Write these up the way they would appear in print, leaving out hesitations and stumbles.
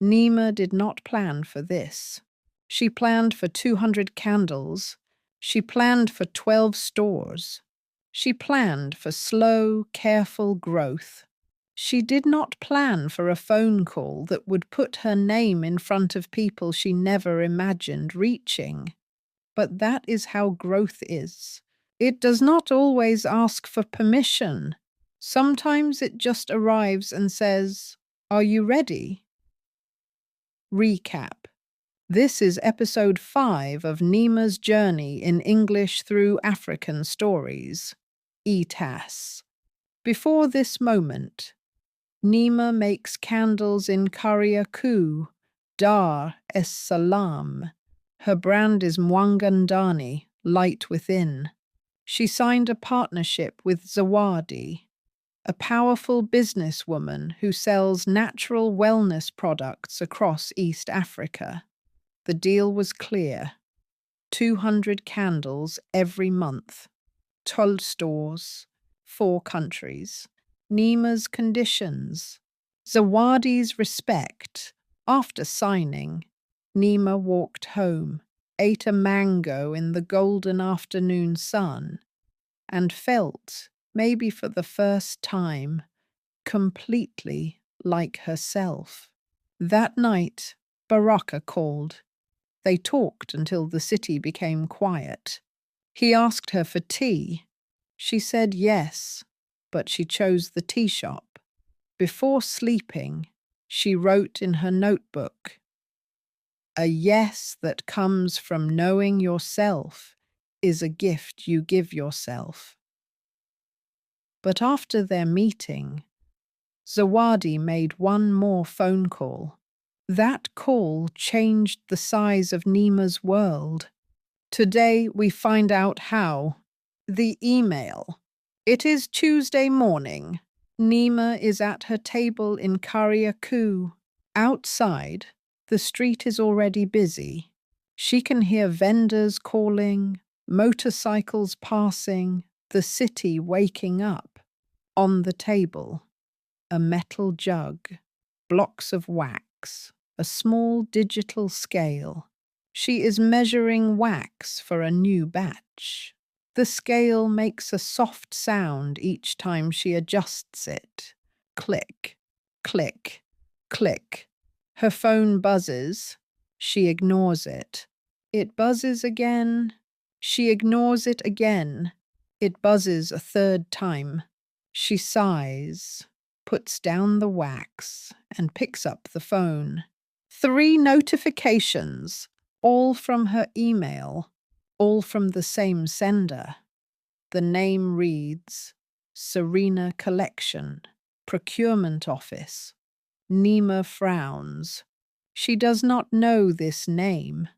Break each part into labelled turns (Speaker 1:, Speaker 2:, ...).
Speaker 1: Neema did not plan for this. She planned for 200 candles. She planned for 12 stores. She planned for slow, careful growth. She did not plan for a phone call that would put her name in front of people she never imagined reaching. But that is how growth is. It does not always ask for permission. Sometimes it just arrives and says, "Are you ready?" Recap. This is episode 5 of Neema's journey in English through African stories, ETAS. Before this moment, Neema makes candles in Kariakou, Dar es Salaam. Her brand is Mwanga Ndani, light within. She signed a partnership with Zawadi, a powerful businesswoman who sells natural wellness products across East Africa. The deal was clear: 200 candles every month, 12 stores, 4 countries. Neema's conditions, Zawadi's respect. After signing, Neema walked home, ate a mango in the golden afternoon sun, and felt, maybe for the first time, completely like herself. That night, Baraka called. They talked until the city became quiet. He asked her for tea. She said yes, but she chose the tea shop. Before sleeping, she wrote in her notebook, "A yes that comes from knowing yourself is a gift you give yourself." But after their meeting, Zawadi made one more phone call. That call changed the size of Neema's world. Today we find out how. The email. It is Tuesday morning. Neema is at her table in Kariakou. Outside, the street is already busy. She can hear vendors calling, motorcycles passing, the city waking up. On the table, a metal jug, blocks of wax, a small digital scale. She is measuring wax for a new batch. The scale makes a soft sound each time she adjusts it. Click, click, click. Her phone buzzes. She ignores it. It buzzes again. She ignores it again. It buzzes a third time. She sighs, puts down the wax, and picks up the phone. 3 notifications, all from her email, all from the same sender. The name reads, Serena Collection, Procurement Office. Neema frowns. She does not know this name.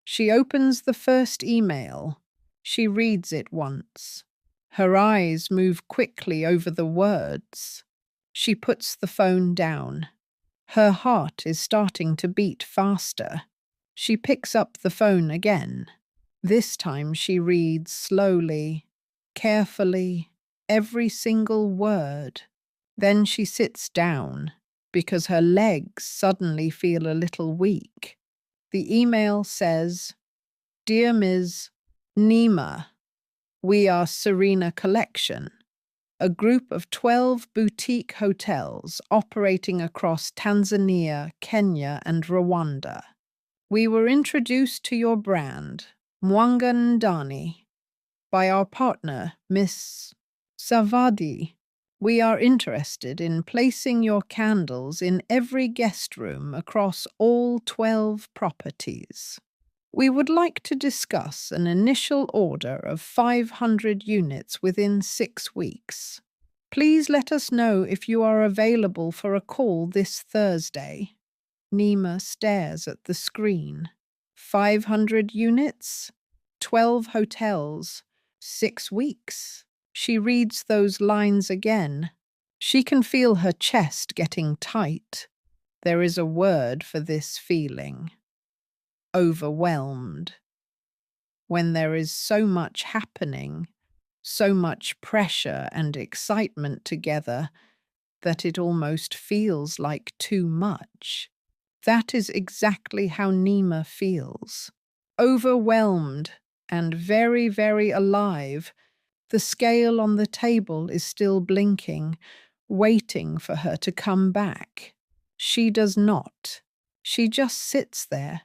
Speaker 1: She opens the first email. She reads it once. Her eyes move quickly over the words. She puts the phone down. Her heart is starting to beat faster. She picks up the phone again. This time she reads slowly, carefully, every single word. Then she sits down because her legs suddenly feel a little weak. The email says, "Dear Ms. Neema, we are Serena Collection, a group of 12 boutique hotels operating across Tanzania, Kenya, and Rwanda. We were introduced to your brand, Mwanga Ndani, by our partner, Miss Zavadi. We are interested in placing your candles in every guest room across all 12 properties. We would like to discuss an initial order of 500 units within 6 weeks. Please let us know if you are available for a call this Thursday." Neema stares at the screen. 500 units? 12 hotels? 6 weeks? She reads those lines again. She can feel her chest getting tight. There is a word for this feeling. Overwhelmed. When there is so much happening, so much pressure and excitement together, that it almost feels like too much. That is exactly how Neema feels. Overwhelmed and very, very alive. The scale on the table is still blinking, waiting for her to come back. She does not. She just sits there,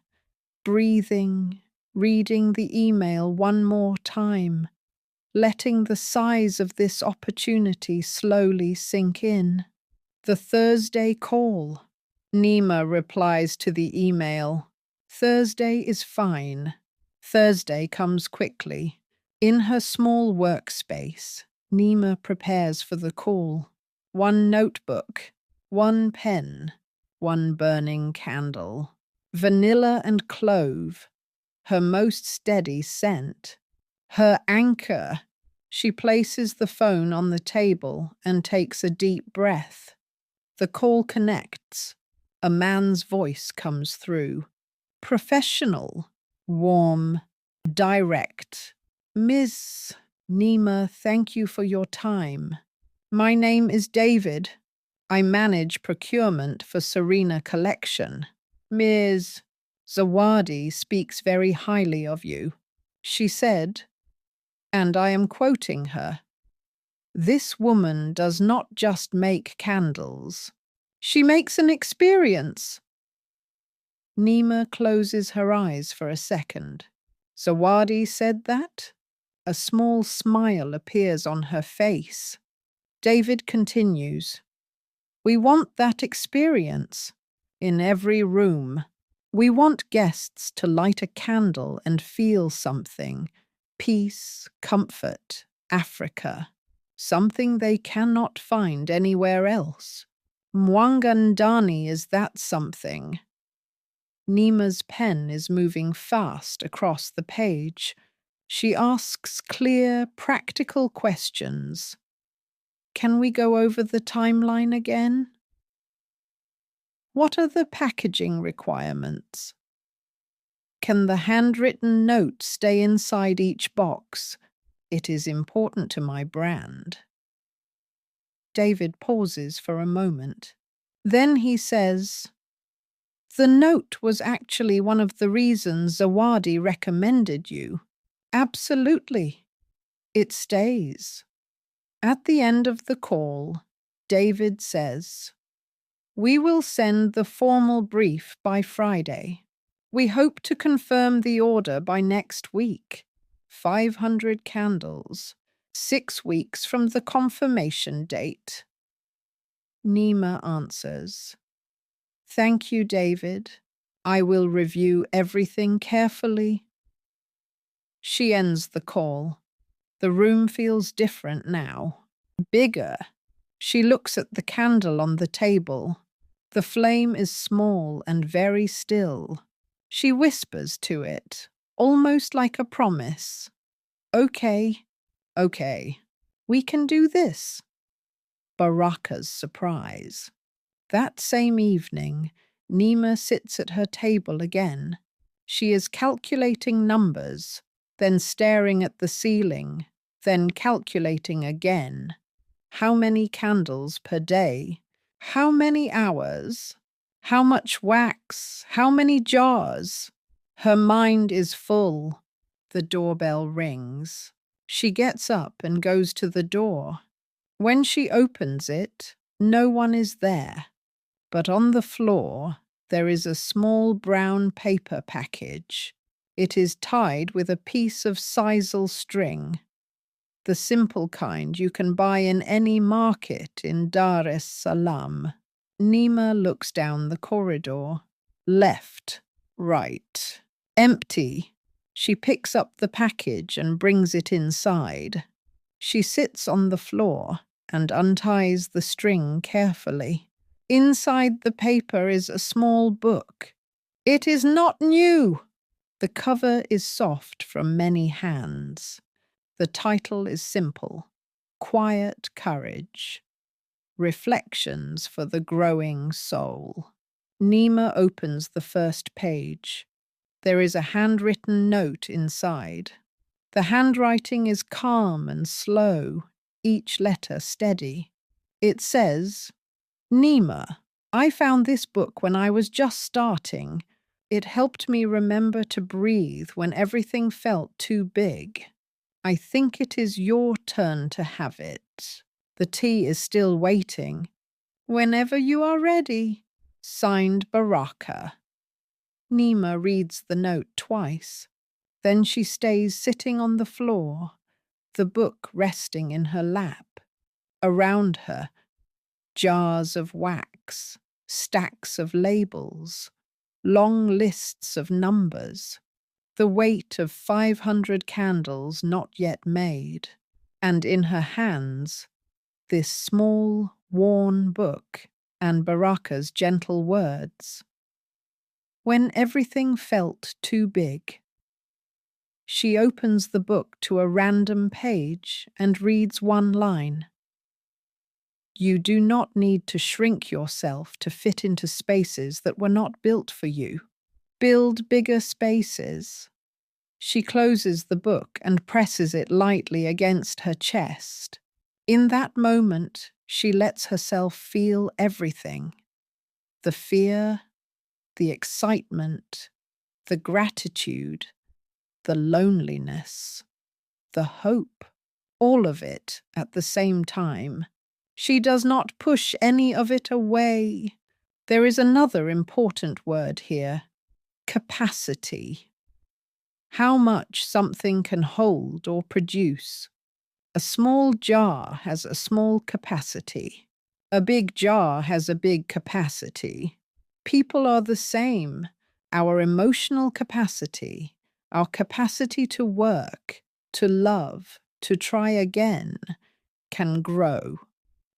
Speaker 1: breathing, reading the email one more time, letting the size of this opportunity slowly sink in. The Thursday call. Neema replies to the email. Thursday is fine. Thursday comes quickly. In her small workspace, Neema prepares for the call. One notebook, one pen, one burning candle. Vanilla and clove, her most steady scent. Her anchor. She places the phone on the table and takes a deep breath. The call connects. A man's voice comes through. Professional, warm, direct. Miss Neema, thank you for your time. My name is David. I manage procurement for Serena Collection. Ms. Zawadi speaks very highly of you. She said, and I am quoting her, "This woman does not just make candles. She makes an experience." Neema closes her eyes for a second. Zawadi said that? A small smile appears on her face. David continues, "We want that experience in every room. We want guests to light a candle and feel something. Peace, comfort, Africa. Something they cannot find anywhere else. Mwanga Ndani is that something." Neema's pen is moving fast across the page. She asks clear, practical questions. Can we go over the timeline again? What are the packaging requirements? Can the handwritten note stay inside each box? It is important to my brand. David pauses for a moment. Then he says, "The note was actually one of the reasons Zawadi recommended you." "Absolutely. It stays." At the end of the call, David says, "We will send the formal brief by Friday. We hope to confirm the order by next week. 500 candles, 6 weeks from the confirmation date." Neema answers, "Thank you, David. I will review everything carefully." She ends the call. The room feels different now. Bigger. She looks at the candle on the table. The flame is small and very still. She whispers to it, almost like a promise. Okay, we can do this." Baraka's surprise. That same evening, Neema sits at her table again. She is calculating numbers, then staring at the ceiling, then calculating again. How many candles per day? How many hours? How much wax? How many jars? Her mind is full. The doorbell rings. She gets up and goes to the door. When she opens it, no one is there. But on the floor, there is a small brown paper package. It is tied with a piece of sisal string. The simple kind you can buy in any market in Dar es Salaam. Neema looks down the corridor. Left, right. Empty. She picks up the package and brings it inside. She sits on the floor and unties the string carefully. Inside the paper is a small book. It is not new. The cover is soft from many hands. The title is simple, Quiet Courage. Reflections for the Growing Soul. Neema opens the first page. There is a handwritten note inside. The handwriting is calm and slow, each letter steady. It says, "Neema, I found this book when I was just starting. It helped me remember to breathe when everything felt too big. I think it is your turn to have it. The tea is still waiting. Whenever you are ready. Signed Baraka. Neema reads the note twice. Then she stays sitting on the floor, the book resting in her lap. Around her, jars of wax, stacks of labels, long lists of numbers, the weight of 500 candles not yet made, and in her hands, this small, worn book and Baraka's gentle words. When everything felt too big, she opens the book to a random page and reads one line. You do not need to shrink yourself to fit into spaces that were not built for you. Build bigger spaces. She closes the book and presses it lightly against her chest. In that moment, she lets herself feel everything. The fear, the excitement, the gratitude, the loneliness, the hope, all of it at the same time. She does not push any of it away. There is another important word here: capacity. How much something can hold or produce. A small jar has a small capacity. A big jar has a big capacity. People are the same. Our emotional capacity, our capacity to work, to love, to try again, can grow.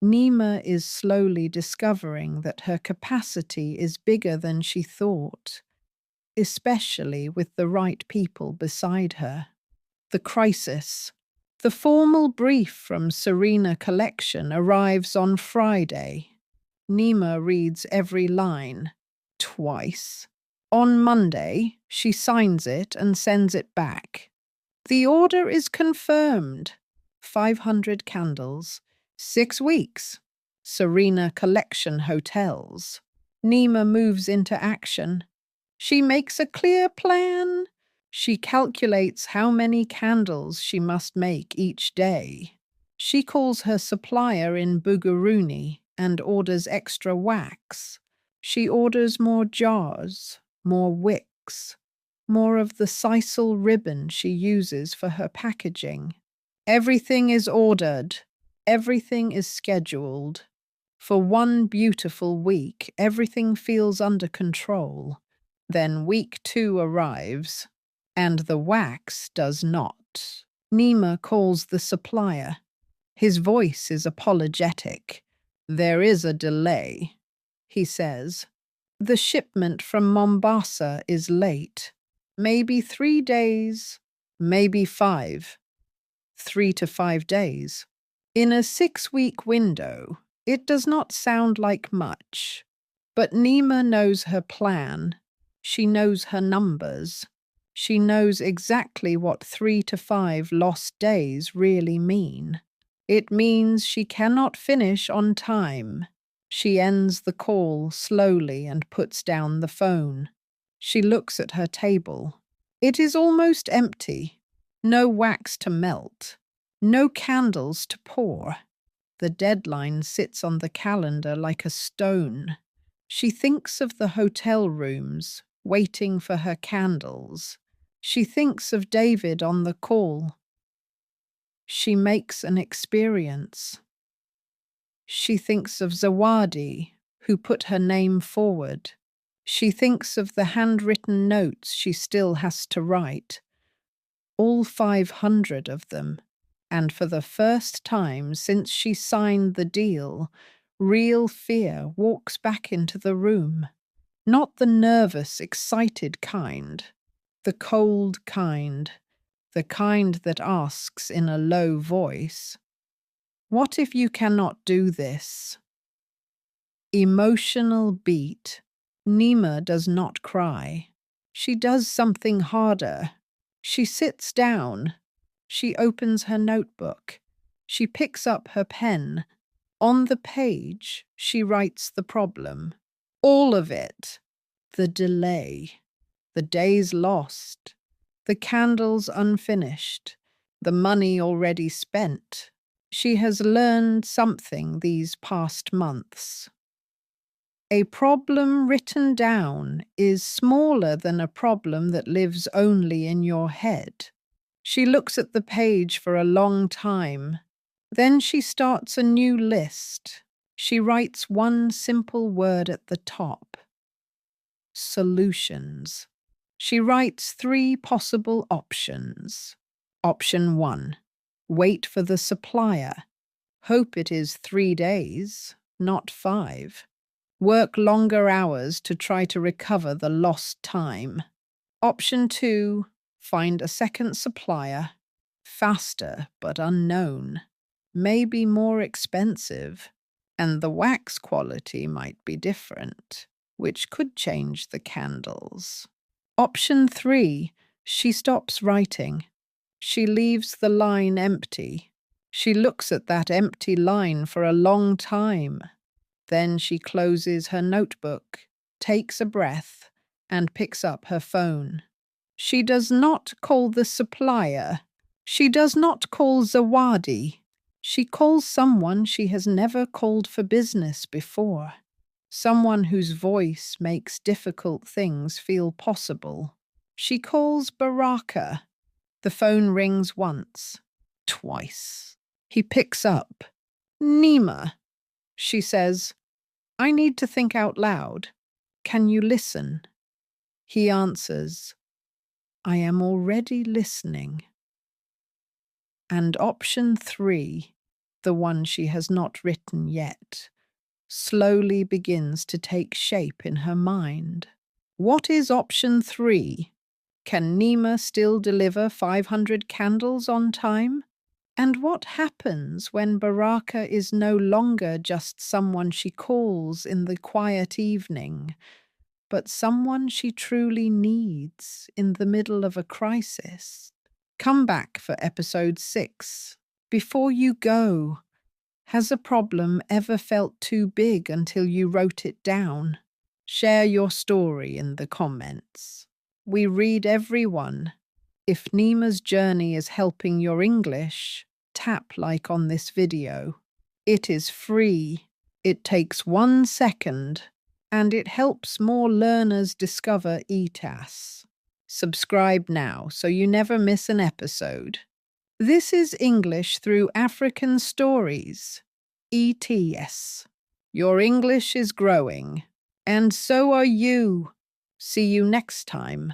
Speaker 1: Neema is slowly discovering that her capacity is bigger than she thought, especially with the right people beside her. The crisis. The formal brief from Serena Collection arrives on Friday. Neema reads every line, twice. On Monday, she signs it and sends it back. The order is confirmed. 500 candles. 6 weeks. Serena Collection hotels. Neema moves into action. She makes a clear plan. She calculates how many candles she must make each day. She calls her supplier in Buguruni and orders extra wax. She orders more jars, more wicks, more of the sisal ribbon she uses for her packaging. Everything is ordered. Everything is scheduled. For one beautiful week, everything feels under control. Then week 2 arrives, and the wax does not. Neema calls the supplier. His voice is apologetic. There is a delay, he says. The shipment from Mombasa is late. Maybe 3 days, maybe 5. 3 to 5 days. In a 6-week window, it does not sound like much. But Neema knows her plan. She knows her numbers. She knows exactly what 3 to 5 lost days really mean. It means she cannot finish on time. She ends the call slowly and puts down the phone. She looks at her table. It is almost empty. No wax to melt. No candles to pour. The deadline sits on the calendar like a stone. She thinks of the hotel rooms, waiting for her candles. She thinks of David on the call. She makes an experience. She thinks of Zawadi, who put her name forward. She thinks of the handwritten notes she still has to write. All 500 of them. And for the first time since she signed the deal, real fear walks back into the room. Not the nervous, excited kind, the cold kind, the kind that asks in a low voice, "What if you cannot do this?" Emotional beat. Neema does not cry. She does something harder. She sits down. She opens her notebook. She picks up her pen. On the page, she writes the problem. All of it. The delay, the days lost, the candles unfinished, the money already spent. She has learned something these past months. A problem written down is smaller than a problem that lives only in your head. She looks at the page for a long time. Then she starts a new list. She writes one simple word at the top. Solutions. She writes 3 possible options. Option 1. Wait for the supplier. Hope it is 3 days, not 5. Work longer hours to try to recover the lost time. Option 2. Find a second supplier. Faster but unknown. Maybe more expensive. And the wax quality might be different, which could change the candles. Option 3. She stops writing. She leaves the line empty. She looks at that empty line for a long time. Then she closes her notebook, takes a breath, and picks up her phone. She does not call the supplier. She does not call Zawadi. She calls someone she has never called for business before. Someone whose voice makes difficult things feel possible. She calls Baraka. The phone rings once, twice. He picks up. Neema. She says, I need to think out loud. Can you listen? He answers, I am already listening. And option 3, the one she has not written yet, slowly begins to take shape in her mind. What is option 3? Can Neema still deliver 500 candles on time? And what happens when Baraka is no longer just someone she calls in the quiet evening, but someone she truly needs in the middle of a crisis? Come back for episode 6. Before you go, has a problem ever felt too big until you wrote it down? Share your story in the comments. We read every one. If Neema's journey is helping your English, tap like on this video. It is free. It takes 1 second, and it helps more learners discover ETAS. Subscribe now so you never miss an episode. This is English through African Stories. ETAS. Your English is growing, and so are you. See you next time.